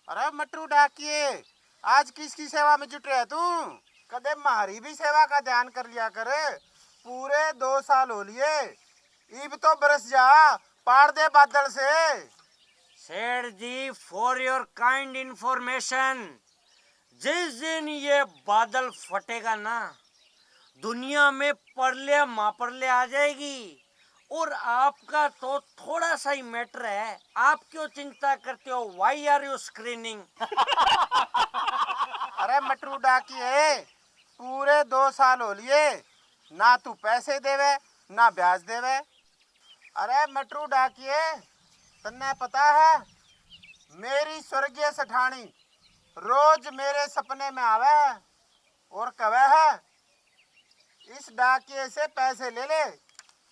अरे मटरू डाकिए, आज किसकी सेवा में जुट रहा तू? कदे मारी भी सेवा का ध्यान कर लिया कर। पूरे 2 साल हो लिए, इब तो बरस जा, पाड़ दे बादल से। सेठ जी, फॉर योर काइंड इंफॉर्मेशन, जिस दिन ये बादल फटेगा ना, दुनिया में परले मापरले आ जाएगी। और आपका तो थोड़ा सा ही मैटर है, आप क्यों चिंता करते हो? Why are you screening? अरे मटरू डाकिए, पूरे 2 साल हो लिए, ना तू पैसे देवे ना ब्याज देवे। अरे मटरू डाकिए, तन्ने पता है मेरी स्वर्गीय सेठानी रोज मेरे सपने में आवे है और कहे है, इस डाकिए से पैसे ले ले,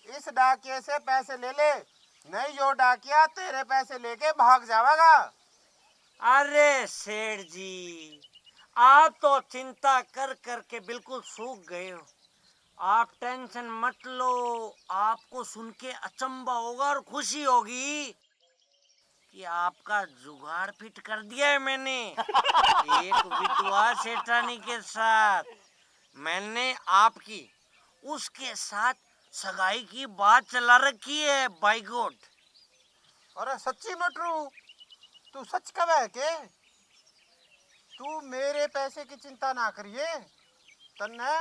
इस डाकिए से पैसे ले ले, नहीं यो डाकिया तेरे पैसे लेके भाग जाएगा। अरे सेठ जी, आप तो चिंता कर कर के बिल्कुल सूख गए हो। आप टेंशन मत लो, आपको सुन के अचंभा होगा और खुशी होगी कि आपका जुगाड़ फिट कर दिया है मैंने। एक विधवा सेठानी के साथ मैंने आपकी उसके साथ सगाई की बात चला रखी है। By God. अरे सच्ची मटरू, तू सच कहे के? तू मेरे पैसे की चिंता ना करिए, तन्ने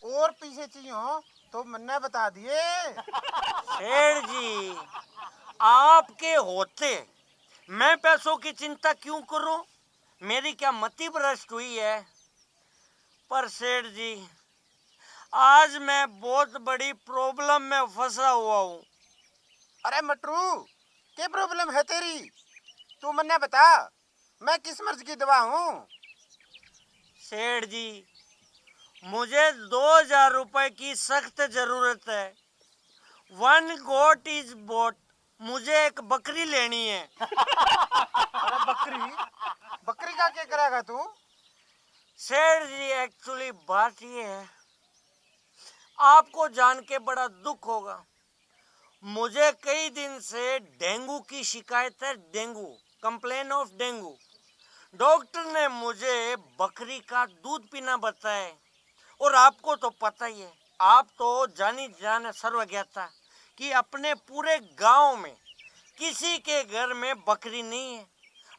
और पीछे चाहिए तो मन्ने बता दिए। सेठ जी, आपके होते मैं पैसों की चिंता क्यों करूं? मेरी क्या मति भ्रष्ट हुई है? पर सेठ जी, आज मैं बहुत बड़ी प्रॉब्लम में फंसा हुआ हूँ। अरे मटरू, क्या प्रॉब्लम है तेरी? तू मन्ने बता, मैं किस मर्ज की दवा हूँ? सेठ जी, मुझे 2000 रुपए की सख्त जरूरत है। 1 गोट इज बोट। मुझे एक बकरी लेनी है। अरे बकरी, बकरी का क्या करेगा तू? सेठ जी, एक्चुअली बात ये है, आपको जान के बड़ा दुख होगा, मुझे कई दिन से डेंगू की शिकायत है। Dengue, complain of dengue. Doctor ने मुझे बकरी का दूध पीना बताया है। और आपको तो पता ही है, आप तो जानी जाने सर्वज्ञता कि अपने पूरे गांव में किसी के घर में बकरी नहीं है।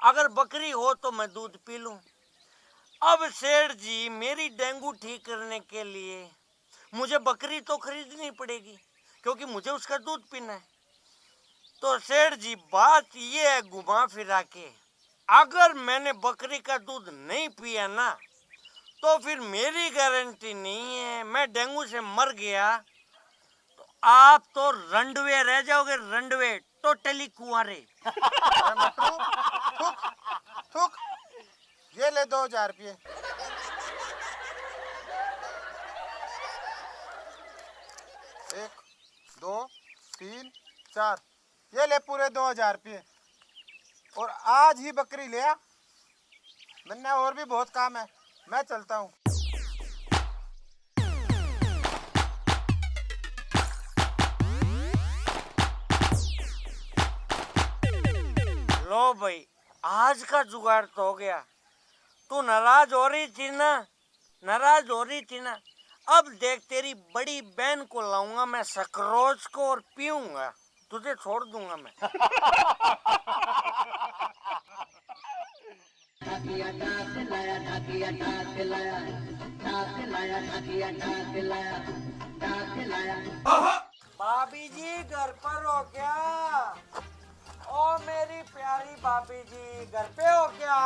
अगर बकरी हो तो मैं दूध पी लूं। अब सेठ जी, मेरी डेंगू ठीक करने के लिए मुझे बकरी तो खरीदनी पड़ेगी, क्योंकि मुझे उसका दूध पीना है। तो सेठ जी, बात ये है घुमा फिरा के, अगर मैंने बकरी का दूध नहीं पिया ना, तो फिर मेरी गारंटी नहीं है, मैं डेंगू से मर गया तो आप तो रंडवे रह जाओगे, रंडवे, टोटली कुंवारे। अरे मटरू, थूक थूक, ये ले 2000 रुपये। 1 2 3 4, ये ले पूरे 2000 रुपये। और आज ही बकरी ले आ, मैंने और भी बहुत काम है, मैं चलता हूँ। लो भाई, आज का जुगाड़ तो हो गया। तू नाराज हो रही थी ना, नाराज हो रही थी ना, अब देख तेरी बड़ी बहन को लाऊंगा मैं सकरोज को और पीऊंगा, तुझे छोड़ दूंगा मैं। भाभी जी, घर पर हो क्या? ओ मेरी प्यारी भाभी जी, घर पे हो क्या?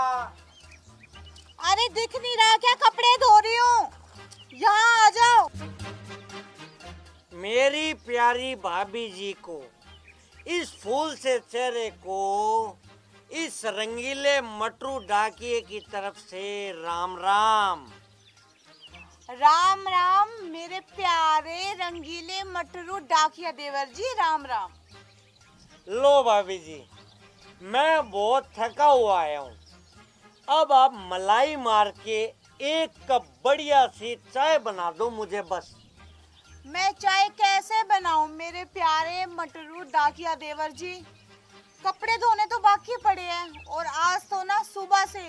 अरे दिख नहीं रहा क्या? कपड़े धो रही हूँ, यहाँ आ जाओ। मेरी प्यारी भाभी जी को, इस फूल से चेहरे को, इस रंगीले मटरू डाकिए की तरफ से राम राम। राम राम मेरे प्यारे रंगीले मटरू डाकिया देवर जी, राम राम। लो भाभी जी, मैं बहुत थका हुआ आया हूँ। अब आप मलाई मार के एक कप बढ़िया सी चाय बना दो मुझे बस। मैं चाय कैसे बनाऊं मेरे प्यारे मटरू डाकिया देवर जी। कपड़े धोने तो बाकी पड़े हैं और आज तो ना सुबह से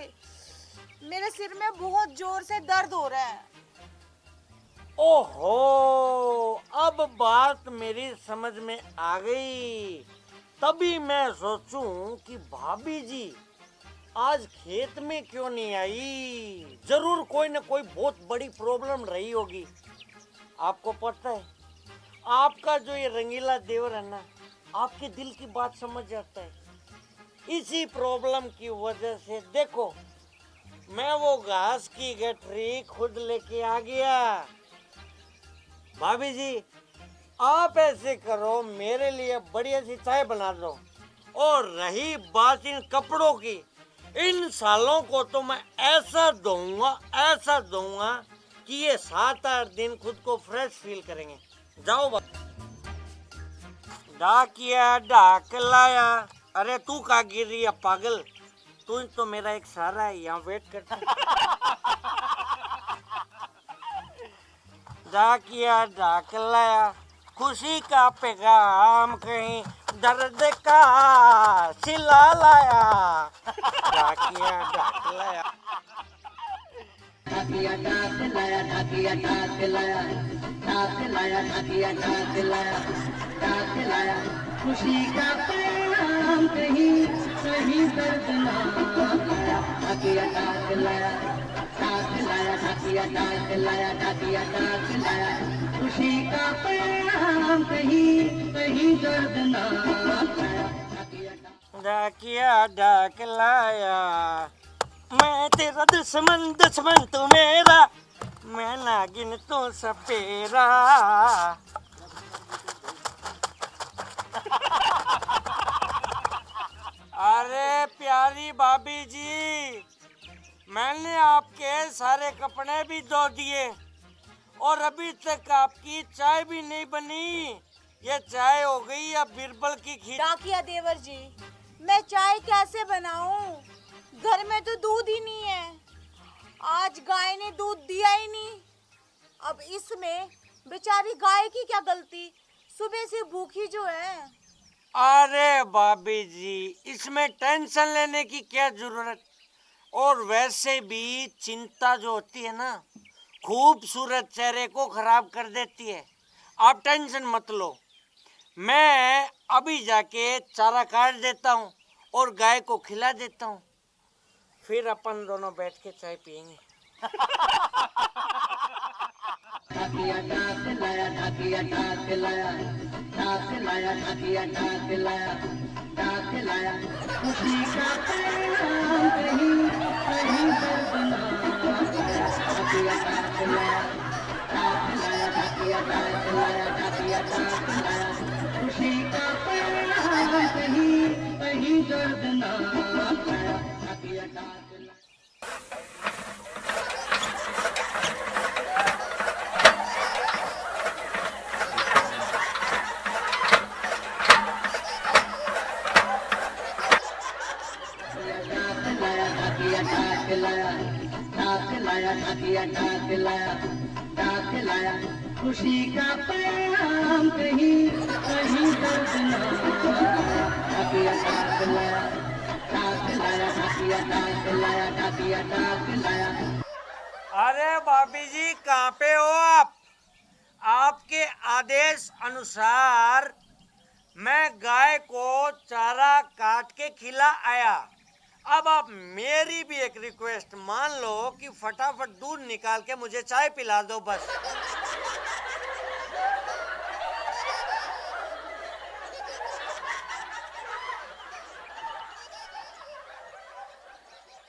मेरे सिर में बहुत जोर से दर्द हो रहा है। ओहो, अब बात मेरी समझ में आ गई। तभी मैं सोचूं कि भाभी जी आज खेत में क्यों नहीं आई। जरूर कोई ना कोई बहुत बड़ी प्रॉब्लम रही होगी। आपको पता है, आपका जो ये रंगीला देवर है ना, आपके दिल की बात समझ जाता है। इसी प्रॉब्लम की वजह से देखो, मैं वो घास की गठरी खुद लेके आ गया। भाभी जी, आप ऐसे करो, मेरे लिए बढ़िया सी चाय बना दो। और रही बात इन कपड़ों की, इन सालों को तो मैं ऐसा दूंगा कि ये 7-8 दिन खुद को फ्रेश फील करेंगे। जाओ डाकिया डाक लाया। अरे तू कहाँ गिर रही है पागल? तू तो मेरा एक सहारा है, यहाँ वेट करता। डाकिया डाक लाया, खुशी का पैगाम कहीं दर्द का सिला लाया। डाकिया डाक लाया। डाकिया डाक लाया, डाकिया डाक लाया, डाक लाया, डाकिया डाक लाया, डाक लाया, खुशी का पैगाम कहीं कहीं दर्द ना लाया। डाकिया डाक लाया, डाक लाया, डाकिया डाक लाया, डाकिया डाक लाया, खुशी का पैगाम कहीं कहीं दर्द ना लाया। डाकिया डाक लाया, मैं तेरा दुश्मन तू मेरा, मैं नागिन तू सपेरा। अरे प्यारी भाभी जी, मैंने आपके सारे कपड़े भी धो दिए और अभी तक आपकी चाय भी नहीं बनी। ये चाय हो गई या बिरबल की खीर? डाकिया देवर जी, मैं चाय कैसे बनाऊं? घर में तो दूध ही नहीं है। आज गाय ने दूध दिया ही नहीं। अब इसमें बेचारी गाय की क्या गलती, सुबह से भूखी जो है। अरे भाभी जी, इसमें टेंशन लेने की क्या जरूरत। और वैसे भी चिंता जो होती है ना, खूबसूरत चेहरे को खराब कर देती है। आप टेंशन मत लो, मैं अभी जाके चारा काट देता हूँ और गाय को खिला देता हूँ, फिर अपन दोनों बैठ के चाय पियेंगे। डाकिया डाक लाया, डाकिया डाक लाया, डाक लाया, डाकिया डाक लाया, डाक लाया, खुशी का पैगाम कहीं कहीं दर्द ना लाया। डाकिया डाक लाया, डाक लाया, डाकिया डाक लाया, डाकिया डाक लाया, खुशी का पैगाम कहीं कहीं दर्द ना लाया। डाकिया डाक लाया। डाक लाया, डाक लाया, डाकिया डाक लाया, डाक लाया, खुशी का पैगाम कहीं कहीं दर्द ना लाया। डाकिया डाक लाया, डाक लाया, डाकिया डाक लाया, डाकिया डाक लाया। अरे भाभी जी, कहाँ पे हो आप? आपके आदेश अनुसार मैं गाय को चारा काट के खिला आया। अब आप मेरी भी एक रिक्वेस्ट मान लो कि फटाफट दूध निकाल के मुझे चाय पिला दो बस।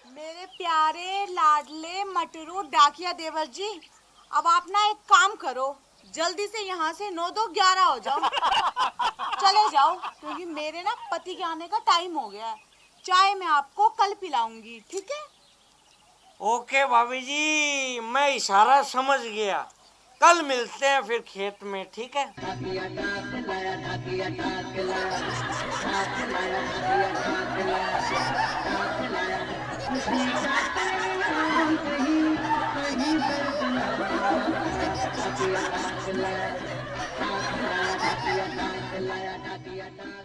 मेरे प्यारे लाडले मटरू डाकिया देवर जी, अब आप ना एक काम करो, जल्दी से यहाँ से 9-2-11 हो जाओ। चले जाओ, क्योंकि मेरे ना पति के आने का टाइम हो गया है। चाय मैं आपको कल पिलाऊंगी, ठीक है? ओके भाभी जी, मैं इशारा समझ गया। कल मिलते हैं फिर खेत में, ठीक है? डाकिया डाक लाया, डाकिया डाक लाया, डाक लाया, डाकिया डाक लाया, डाक लाया, खुशी का पैगाम कहीं कहीं दर्द ना लाया। डाकिया डाक लाया, लाया डाकिया डाक